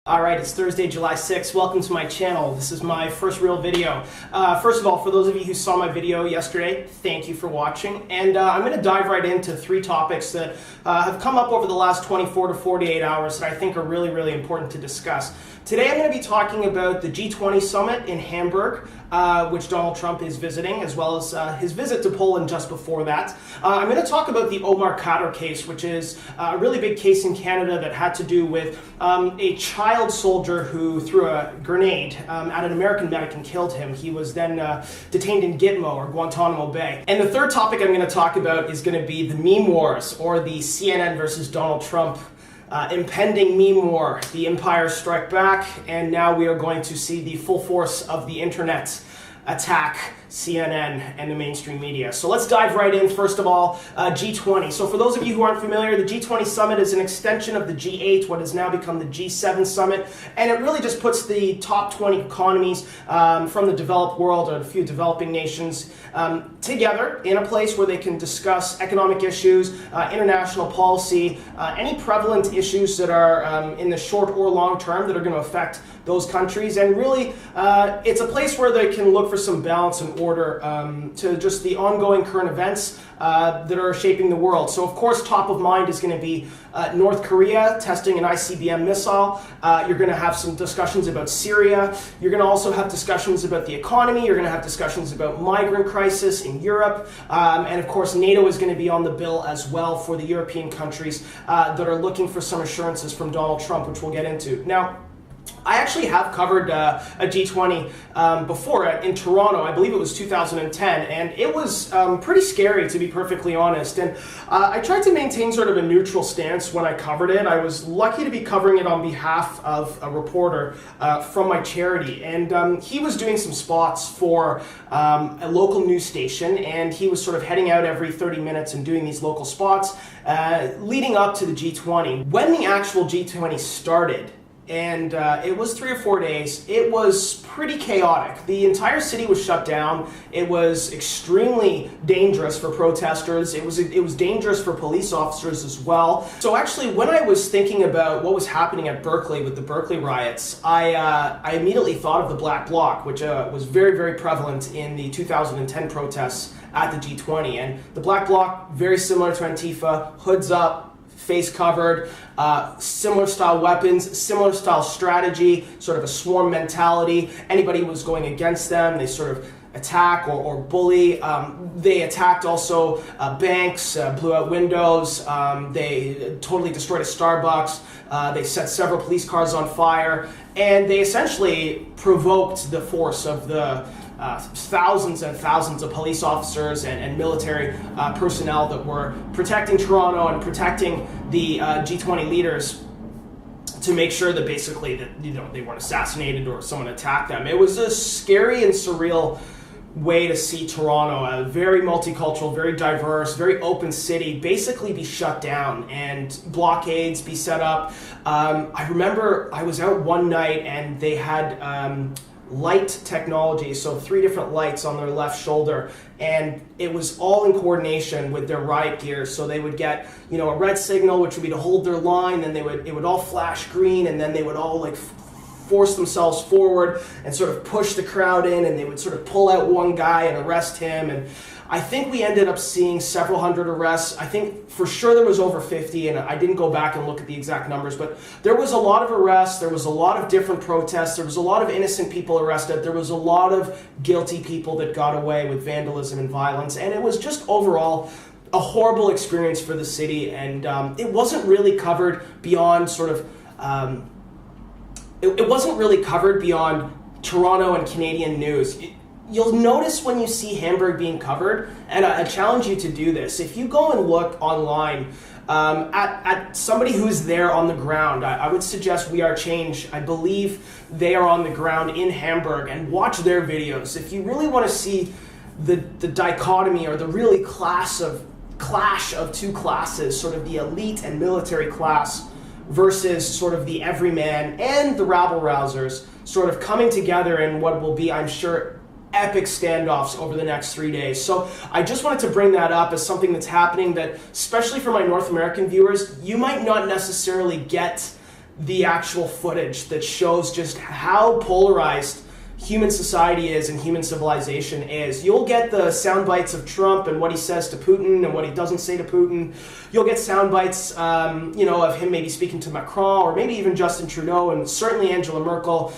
Alright, it's Thursday, July 6th. Welcome to my channel. This is my first real video. First of all, for those of you who saw my video yesterday, thank you for watching. And I'm going to dive right into three topics that have come up over the last 24 to 48 hours that I think are really, really important to discuss. Today I'm going to be talking about the G20 summit in Hamburg, which Donald Trump is visiting, as well as his visit to Poland just before that. I'm going to talk about the Omar Khadr case, which is a really big case in Canada that had to do with a child soldier who threw a grenade at an American medic and killed him. He was then detained in Gitmo, or Guantanamo Bay. And the third topic I'm going to talk about is going to be the meme wars, or the CNN versus Donald Trump impending meme war. The empire strike back, and now we are going to see the full force of the internet attack CNN and the mainstream media. So let's dive right in. First of all, G20. So for those of you who aren't familiar, the G20 summit is an extension of the G8, what has now become the G7 summit, and it really just puts the top 20 economies from the developed world, or a few developing nations, together in a place where they can discuss economic issues, international policy, any prevalent issues that are in the short or long term that are going to affect those countries. And really, it's a place where they can look for some balance and order to just the ongoing current events that are shaping the world. So of course, top of mind is going to be North Korea testing an ICBM missile. You're going to have some discussions about Syria. You're going to also have discussions about the economy. You're going to have discussions about migrant crisis in Europe. And of course, NATO is going to be on the bill as well for the European countries that are looking for some assurances from Donald Trump, which we'll get into. Now, I actually have covered a G20 before in Toronto. I believe it was 2010, and it was pretty scary, to be perfectly honest. And I tried to maintain sort of a neutral stance when I covered it. I was lucky to be covering it on behalf of a reporter from my charity, and he was doing some spots for a local news station, and he was sort of heading out every 30 minutes and doing these local spots leading up to the G20. When the actual G20 started, and it was 3 or 4 days, it was pretty chaotic. The entire city was shut down. It was extremely dangerous for protesters. It was dangerous for police officers as well. So actually, when I was thinking about what was happening at Berkeley with the Berkeley riots, I immediately thought of the Black Bloc, which was very, very prevalent in the 2010 protests at the G20. And the Black Bloc, very similar to Antifa, hoods up, face covered, similar style weapons, similar style strategy, sort of a swarm mentality. Anybody who was going against them, they sort of attack or bully. They attacked also banks, blew out windows, they totally destroyed a Starbucks, they set several police cars on fire, and they essentially provoked the force of the thousands and thousands of police officers and military personnel that were protecting Toronto and protecting the G20 leaders to make sure that basically that they weren't assassinated or someone attacked them. It was a scary and surreal way to see Toronto, a very multicultural, very diverse, very open city, basically be shut down and blockades be set up. I remember I was out one night and they had light technology, so 3 different lights on their left shoulder, and it was all in coordination with their riot gear. So they would get, a red signal, which would be to hold their line, then it would all flash green, and then they would all force themselves forward and sort of push the crowd in, and they would sort of pull out one guy and arrest him. And I think we ended up seeing several hundred arrests. I think for sure there was over 50, and I didn't go back and look at the exact numbers, but there was a lot of arrests, there was a lot of different protests, there was a lot of innocent people arrested, there was a lot of guilty people that got away with vandalism and violence, and it was just overall a horrible experience for the city. And it wasn't really covered beyond sort of it wasn't really covered beyond Toronto and Canadian news. You'll notice when you see Hamburg being covered, and I challenge you to do this, if you go and look online at somebody who's there on the ground, I would suggest We Are Change. I believe they are on the ground in Hamburg, and watch their videos. If you really want to see the dichotomy, or the really clash of two classes, sort of the elite and military class versus sort of the everyman and the rabble-rousers sort of coming together in what will be, I'm sure, epic standoffs over the next 3 days. So I just wanted to bring that up as something that's happening that, especially for my North American viewers, you might not necessarily get the actual footage that shows just how polarized human society is and human civilization is. You'll get the sound bites of Trump and what he says to Putin and what he doesn't say to Putin. You'll get sound bites, of him maybe speaking to Macron or maybe even Justin Trudeau and certainly Angela Merkel.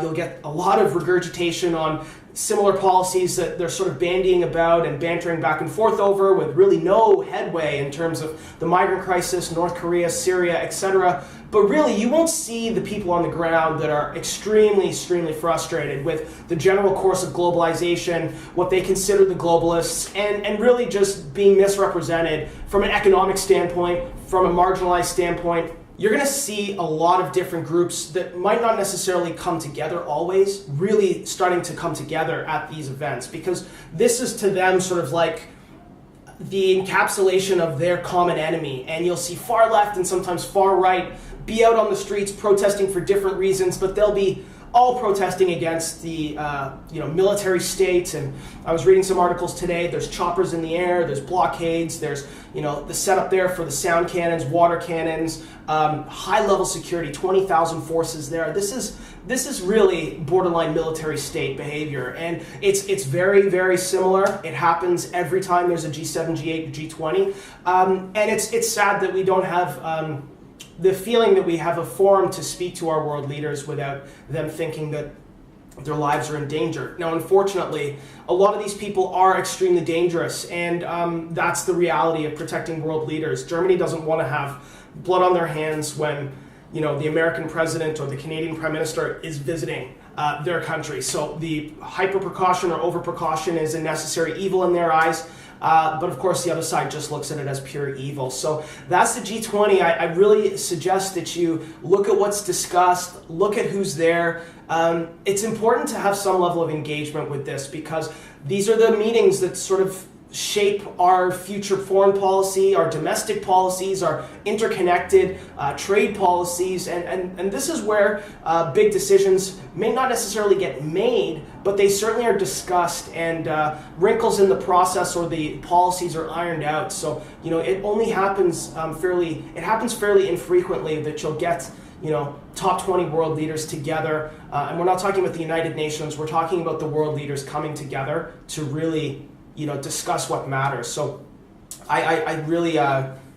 You'll get a lot of regurgitation on similar policies that they're sort of bandying about and bantering back and forth over with really no headway in terms of the migrant crisis, North Korea, Syria, etc. But really, you won't see the people on the ground that are extremely frustrated with the general course of globalization, what they consider the globalists, and really just being misrepresented from an economic standpoint, from a marginalized standpoint. You're going to see a lot of different groups that might not necessarily come together always, really starting to come together at these events, because this is to them sort of like the encapsulation of their common enemy. And you'll see far left and sometimes far right be out on the streets protesting for different reasons, but they'll be all protesting against the military state. And I was reading some articles today. There's choppers in the air, there's blockades, there's the setup there for the sound cannons, water cannons, high level security, 20,000 forces there. This is really borderline military state behavior, and it's very similar. It happens every time there's a G7, G8, G20, and it's sad that we don't have the feeling that we have a forum to speak to our world leaders without them thinking that their lives are in danger. Now, unfortunately, a lot of these people are extremely dangerous, and that's the reality of protecting world leaders. Germany doesn't want to have blood on their hands when the American president or the Canadian prime minister is visiting their country. So the hyper precaution or over precaution is a necessary evil in their eyes. But of course, the other side just looks at it as pure evil. So that's the G20. I really suggest that you look at what's discussed, look at who's there. It's important to have some level of engagement with this, because these are the meetings that sort of shape our future foreign policy, our domestic policies, our interconnected trade policies, and this is where big decisions may not necessarily get made, but they certainly are discussed, and wrinkles in the process or the policies are ironed out. So it only happens fairly infrequently that you'll get top 20 world leaders together, and we're not talking about the United Nations, we're talking about the world leaders coming together to really discuss what matters. So I really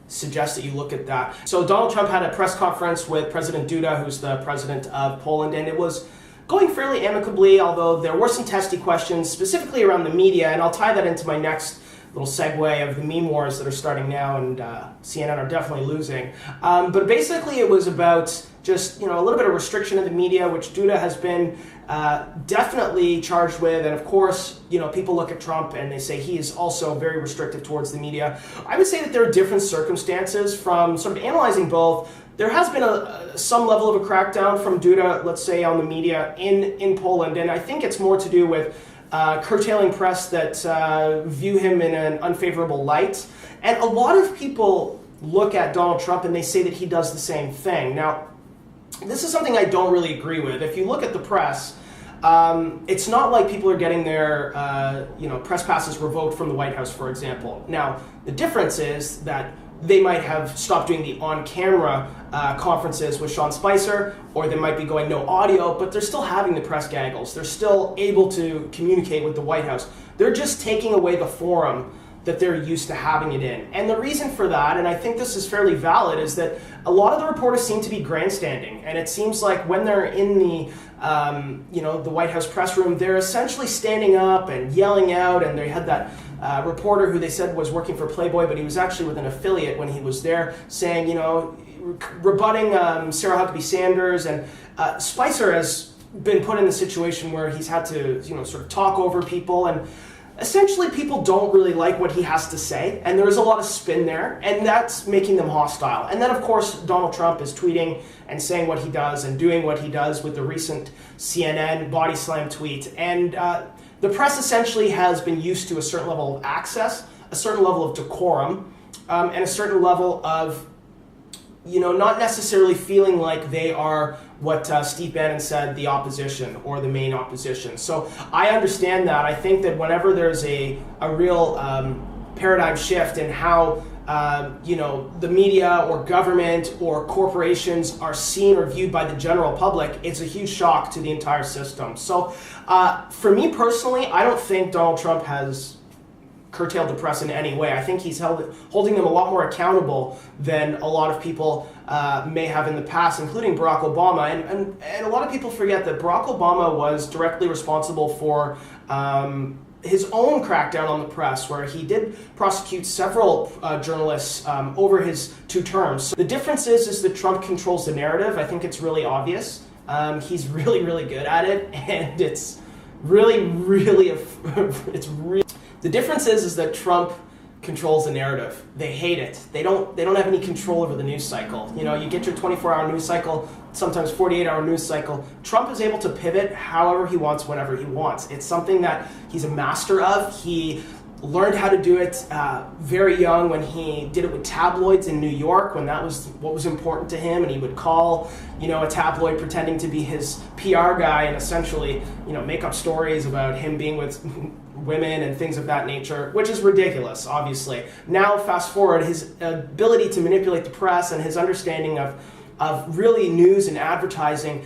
suggest that you look at that. So Donald Trump had a press conference with President Duda, who's the president of Poland, and it was going fairly amicably, although there were some testy questions, specifically around the media, and I'll tie that into my next little segue of the meme wars that are starting now, and CNN are definitely losing. But basically it was about just a little bit of restriction of the media, which Duda has been definitely charged with. And of course, people look at Trump and they say he is also very restrictive towards the media. I would say that there are different circumstances from sort of analyzing both. There has been some level of a crackdown from Duda, let's say, on the media in Poland, and I think it's more to do with curtailing press that view him in an unfavorable light. And a lot of people look at Donald Trump and they say that he does the same thing. Now, this is something I don't really agree with. If you look at the press, it's not like people are getting their press passes revoked from the White House, for example. Now, the difference is that they might have stopped doing the on-camera conferences with Sean Spicer, or they might be going no audio, but they're still having the press gaggles. They're still able to communicate with the White House. They're just taking away the forum that they're used to having it in. And the reason for that, and I think this is fairly valid, is that a lot of the reporters seem to be grandstanding. And it seems like when they're in the the White House press room, they're essentially standing up and yelling out. And they had that reporter who they said was working for Playboy, but he was actually with an affiliate when he was there, saying, rebutting Sarah Huckabee Sanders. And Spicer has been put in the situation where he's had to, sort of talk over people, and essentially people don't really like what he has to say, and there's a lot of spin there, and that's making them hostile. And then, of course, Donald Trump is tweeting and saying what he does and doing what he does with the recent CNN body slam tweet. And the press essentially has been used to a certain level of access, a certain level of decorum, and a certain level of not necessarily feeling like they are what Steve Bannon said, the opposition or the main opposition. So I understand that. I think that whenever there's a real paradigm shift in how the media or government or corporations are seen or viewed by the general public, it's a huge shock to the entire system. So for me personally, I don't think Donald Trump has curtailed the press in any way. I think he's holding them a lot more accountable than a lot of people may have in the past, including Barack Obama. And a lot of people forget that Barack Obama was directly responsible for his own crackdown on the press, where he did prosecute several journalists over his 2 terms. So the difference is that Trump controls the narrative. I think it's really obvious. He's really, really good at it, and it's really, the difference is that Trump controls the narrative. They hate it. They don't have any control over the news cycle. You get your 24-hour news cycle, sometimes 48-hour news cycle. Trump is able to pivot however he wants, whenever he wants. It's something that he's a master of. He learned how to do it very young when he did it with tabloids in New York, when that was what was important to him, and he would call, a tabloid pretending to be his PR guy and essentially, make up stories about him being with women and things of that nature, which is ridiculous, obviously. Now, fast forward, his ability to manipulate the press and his understanding of really news and advertising,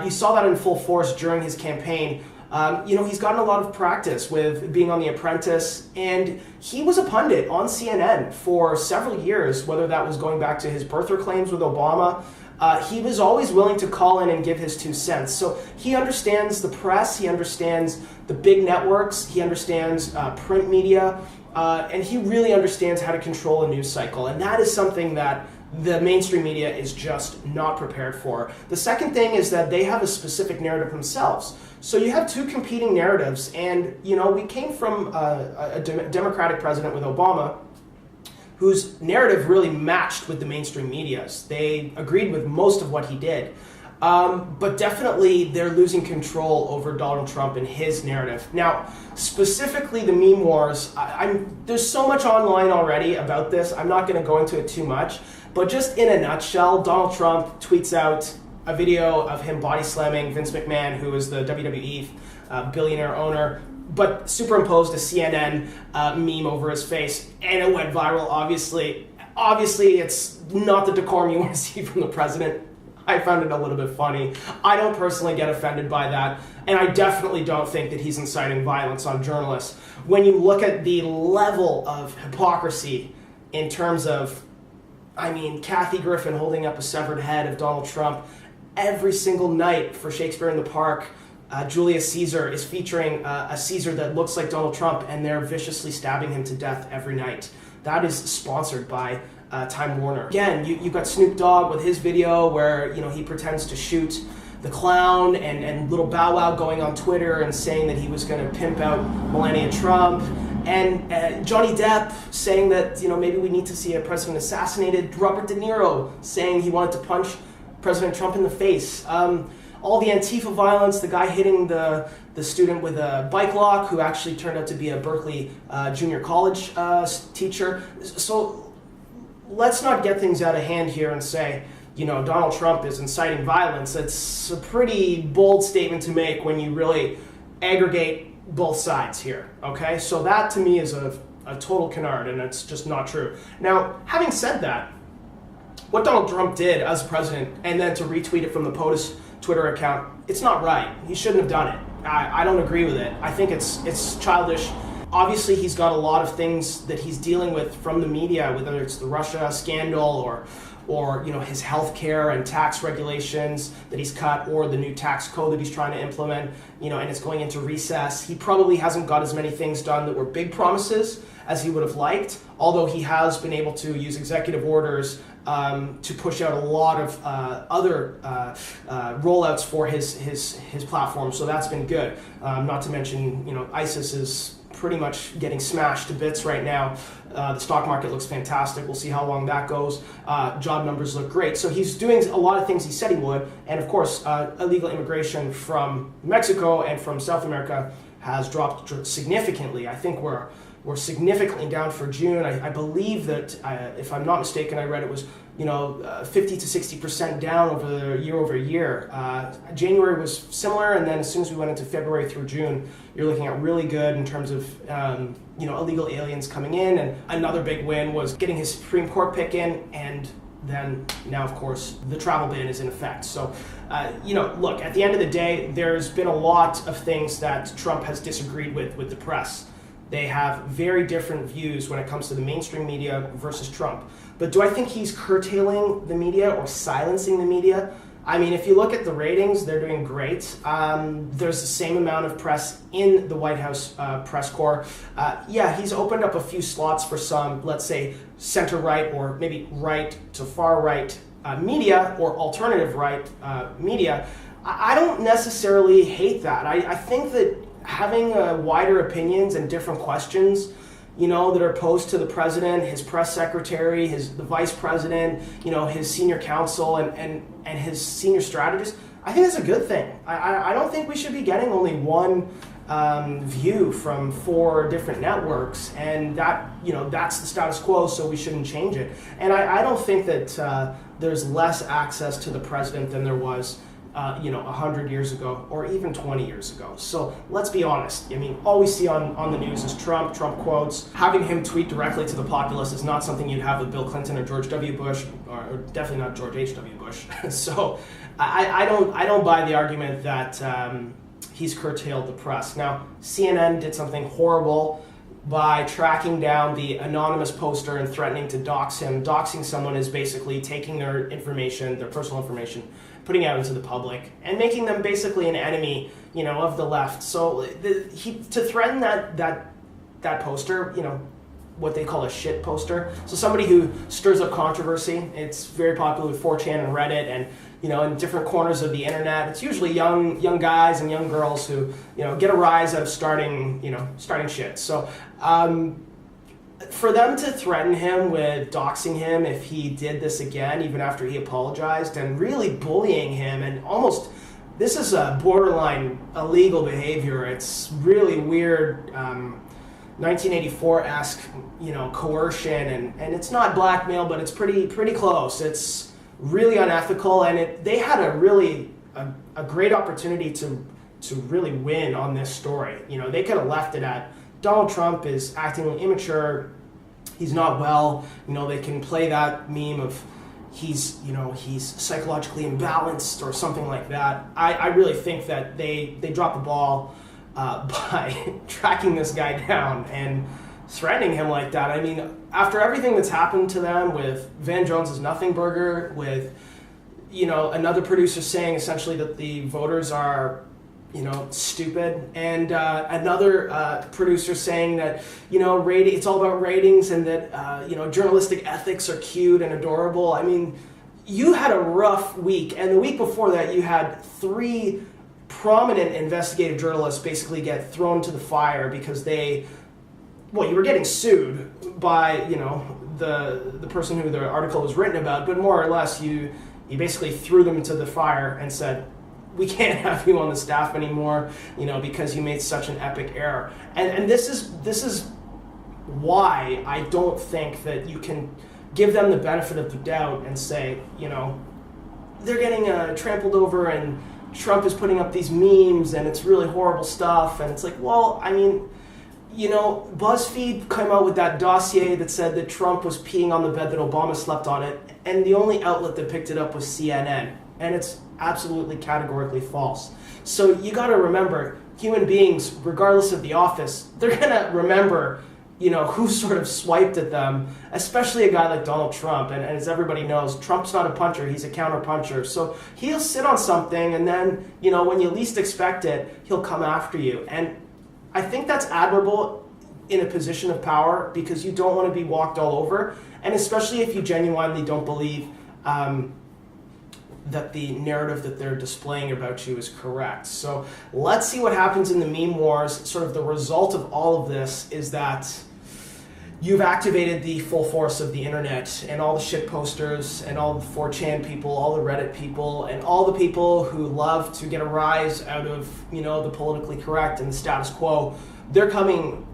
you saw that in full force during his campaign. He's gotten a lot of practice with being on The Apprentice, and he was a pundit on CNN for several years, whether that was going back to his birther claims with Obama. He was always willing to call in and give his 2 cents. So he understands the press, he understands the big networks, he understands print media, and he really understands how to control a news cycle. And that is something that the mainstream media is just not prepared for. The second thing is that they have a specific narrative themselves. So you have 2 competing narratives, and we came from a Democratic president with Obama, whose narrative really matched with the mainstream media's. They agreed with most of what he did. But definitely they're losing control over Donald Trump and his narrative. Now, specifically the meme wars, there's so much online already about this. I'm not going to go into it too much. But just in a nutshell, Donald Trump tweets out a video of him body slamming Vince McMahon, who is the WWE billionaire owner, but superimposed a CNN meme over his face, and it went viral, obviously. Obviously, it's not the decorum you want to see from the president. I found it a little bit funny. I don't personally get offended by that, and I definitely don't think that he's inciting violence on journalists. When you look at the level of hypocrisy in terms of, Kathy Griffin holding up a severed head of Donald Trump every single night for Shakespeare in the Park, Julius Caesar is featuring a Caesar that looks like Donald Trump, and they're viciously stabbing him to death every night. That is sponsored by Time Warner. Again, you've got Snoop Dogg with his video where he pretends to shoot the clown, and little Bow Wow going on Twitter and saying that he was going to pimp out Melania Trump, and Johnny Depp saying that maybe we need to see a president assassinated. Robert De Niro saying he wanted to punch President Trump in the face. All the Antifa violence, the guy hitting the student with a bike lock who actually turned out to be a Berkeley junior college teacher. So let's not get things out of hand here and say, Donald Trump is inciting violence. It's a pretty bold statement to make when you really aggregate both sides here, okay? So that to me is a total canard, and it's just not true. Now, having said that, what Donald Trump did as president, and then to retweet it from the POTUS Twitter account, it's not right. He shouldn't have done it. I don't agree with it. I think it's childish. Obviously, he's got a lot of things that he's dealing with from the media, whether it's the Russia scandal or his health care and tax regulations that he's cut, or the new tax code that he's trying to implement, and it's going into recess. He probably hasn't got as many things done that were big promises as he would have liked, although he has been able to use executive orders to push out a lot of other rollouts for his platform. So that's been good. Not to mention, ISIS is pretty much getting smashed to bits right now. The stock market looks fantastic. We'll see how long that goes. Job numbers look great. So he's doing a lot of things he said he would. And of course, illegal immigration from Mexico and from South America has dropped significantly. I think we're significantly down for June. I believe that, if I'm not mistaken, I read it was 50 to 60% down over year. January was similar, and then as soon as we went into February through June, you're looking at really good in terms of illegal aliens coming in. And another big win was getting his Supreme Court pick in, and then now, of course, the travel ban is in effect. So, look, at the end of the day, there's been a lot of things that Trump has disagreed with the press. They have very different views when it comes to the mainstream media versus Trump. But do I think he's curtailing the media or silencing the media? I mean, if you look at the ratings, they're doing great. There's the same amount of press in the White House press corps. He's opened up a few slots for some, let's say, center-right or maybe right to far-right media or alternative right media. I don't necessarily hate that. I think that having wider opinions and different questions, that are posed to the president, his press secretary, the vice president, his senior counsel, and his senior strategist, I think that's a good thing. I don't think we should be getting only one view from 4 different networks, and that's the status quo, so we shouldn't change it. And I don't think that there's less access to the president than there was 100 years ago or even 20 years ago. So let's be honest. I mean, all we see on the news is Trump quotes. Having him tweet directly to the populace is not something you'd have with Bill Clinton or George W. Bush, or definitely not George H.W. Bush. So I don't buy the argument that he's curtailed the press. Now, CNN did something horrible by tracking down the anonymous poster and threatening to dox him. Doxing someone is basically taking their information, their personal information, putting it out into the public, and making them basically an enemy, of the left. So to threaten that poster, what they call a shit poster. So somebody who stirs up controversy. It's very popular with 4chan and Reddit, and in different corners of the internet. It's usually young guys and young girls who get a rise out of starting shit. So for them to threaten him with doxing him if he did this again, even after he apologized, and really bullying him, and almost, this is a borderline illegal behavior. It's really weird, 1984-esque, coercion, and it's not blackmail, but it's pretty close. It's really unethical, and they had a great opportunity to really win on this story. They could have left it at Donald Trump is acting immature, he's not well, they can play that meme of he's psychologically imbalanced or something like that. I really think that they dropped the ball by tracking this guy down and threatening him like that. I mean, after everything that's happened to them with Van Jones's Nothing Burger, with another producer saying essentially that the voters are stupid, and another producer saying that it's all about ratings, and that journalistic ethics are cute and adorable. I mean, you had a rough week, and the week before that you had 3 prominent investigative journalists basically get thrown to the fire because you were getting sued by the person who the article was written about, but more or less you basically threw them into the fire and said, we can't have you on the staff anymore, because you made such an epic error. And this is why I don't think that you can give them the benefit of the doubt and say, they're getting trampled over, and Trump is putting up these memes, and it's really horrible stuff. And it's like, well, I mean, BuzzFeed came out with that dossier that said that Trump was peeing on the bed that Obama slept on it, and the only outlet that picked it up was CNN. And it's absolutely categorically false. So you got to remember, human beings, regardless of the office, they're going to remember, who sort of swiped at them, especially a guy like Donald Trump. And as everybody knows, Trump's not a puncher, he's a counter puncher. So he'll sit on something, and then, when you least expect it, he'll come after you. And I think that's admirable in a position of power, because you don't want to be walked all over. And especially if you genuinely don't believe that the narrative that they're displaying about you is correct. So let's see what happens in the meme wars. Sort of the result of all of this is that you've activated the full force of the internet, and all the shit posters, and all the 4chan people, all the Reddit people, and all the people who love to get a rise out of, the politically correct and the status quo. They're coming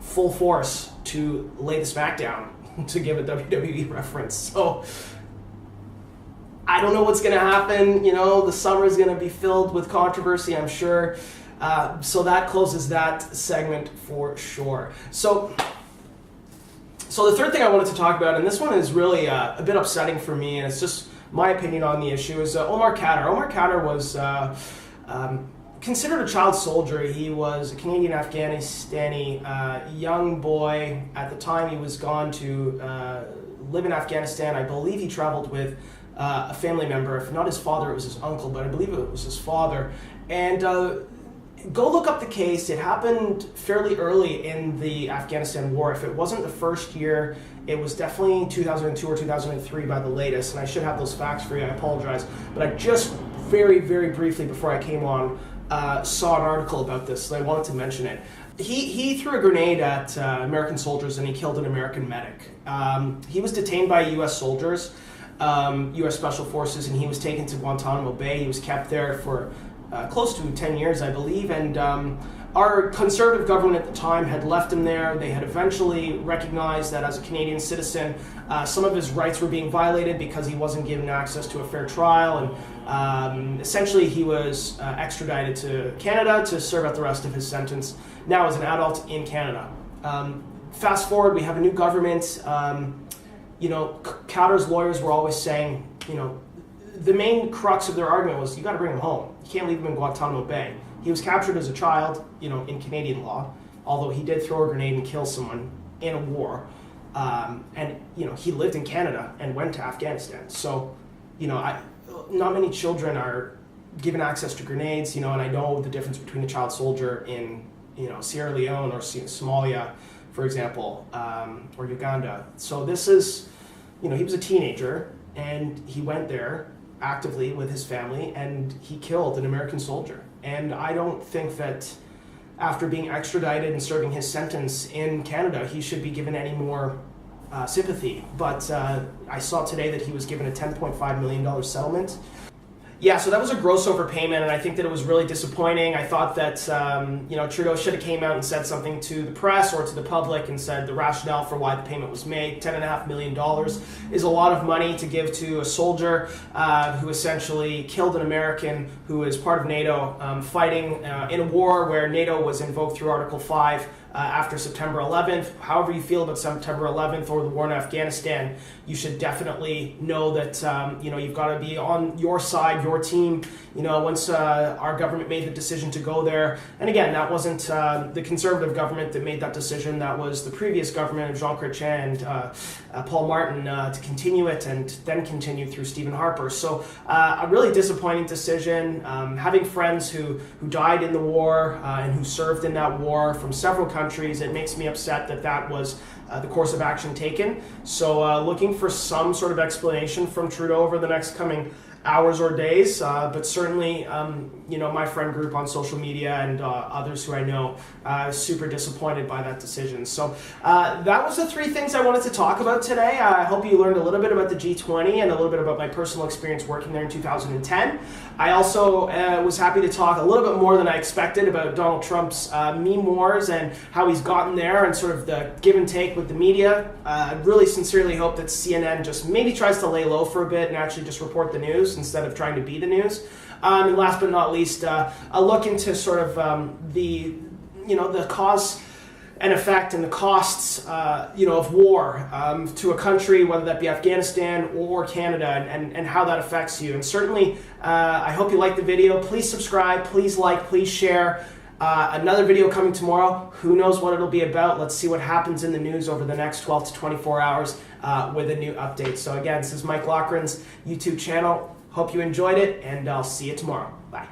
full force to lay the smackdown, to give a WWE reference. So I don't know what's going to happen. You know, the summer is going to be filled with controversy, I'm sure. So that closes that segment for sure. So the third thing I wanted to talk about, and this one is really a bit upsetting for me, and it's just my opinion on the issue, is Omar Khadr. Omar Khadr was considered a child soldier. He was a Canadian Afghanistani young boy. At the time, he was gone to live in Afghanistan. I believe he traveled with a family member. If not his father, it was his uncle, but I believe it was his father. And go look up the case. It happened fairly early in the Afghanistan war. If it wasn't the first year, it was definitely 2002 or 2003 by the latest. And I should have those facts for you. I apologize. But I just very, very briefly before I came on saw an article about this, and I wanted to mention it. He threw a grenade at American soldiers, and he killed an American medic. He was detained by U.S. soldiers, U.S. Special Forces, and he was taken to Guantanamo Bay. He was kept there for close to 10 years, I believe, and our conservative government at the time had left him there. They had eventually recognized that as a Canadian citizen, some of his rights were being violated because he wasn't given access to a fair trial, and essentially he was extradited to Canada to serve out the rest of his sentence, now as an adult in Canada. Fast forward, we have a new government. You know, Khadr's lawyers were always saying, you know, the main crux of their argument was, you got to bring him home. You can't leave him in Guantanamo Bay. He was captured as a child, you know, in Canadian law, although he did throw a grenade and kill someone in a war. And, you know, he lived in Canada and went to Afghanistan. So, you know, not many children are given access to grenades, you know, and I know the difference between a child soldier in, you know, Sierra Leone or Somalia, for example, or Uganda. So this is, you know, he was a teenager and he went there actively with his family and he killed an American soldier. And I don't think that after being extradited and serving his sentence in Canada, he should be given any more sympathy. But I saw today that he was given a $10.5 million settlement. Yeah, so that was a gross overpayment, and I think that it was really disappointing. I thought that you know, Trudeau should have came out and said something to the press or to the public and said the rationale for why the payment was made. $10.5 million is a lot of money to give to a soldier who essentially killed an American who is part of NATO, fighting in a war where NATO was invoked through Article 5 after September 11th. However you feel about September 11th or the war in Afghanistan, you should definitely know that you know, you've got to be on your side, your team. You know, once our government made the decision to go there, and again, that wasn't the conservative government that made that decision. That was the previous government of Jean Chrétien and Paul Martin to continue it, and then continue through Stephen Harper. So a really disappointing decision. Having friends who died in the war and who served in that war from several countries, it makes me upset that that was the course of action taken. So looking for some sort of explanation from Trudeau over the next coming hours or days, but certainly, you know, my friend group on social media and others who I know super disappointed by that decision. So that was the three things I wanted to talk about today. I hope you learned a little bit about the G20 and a little bit about my personal experience working there in 2010. I also was happy to talk a little bit more than I expected about Donald Trump's meme wars and how he's gotten there and sort of the give and take with the media. I really sincerely hope that CNN just maybe tries to lay low for a bit and actually just report the news instead of trying to be the news. And last but not least, a look into sort of the cause and effect and the costs, you know, of war to a country, whether that be Afghanistan or Canada, and how that affects you. And certainly, I hope you liked the video. Please subscribe, please like, please share. Another video coming tomorrow. Who knows what it'll be about? Let's see what happens in the news over the next 12 to 24 hours with a new update. So again, this is Mike Loughran's YouTube channel. Hope you enjoyed it, and I'll see you tomorrow. Bye.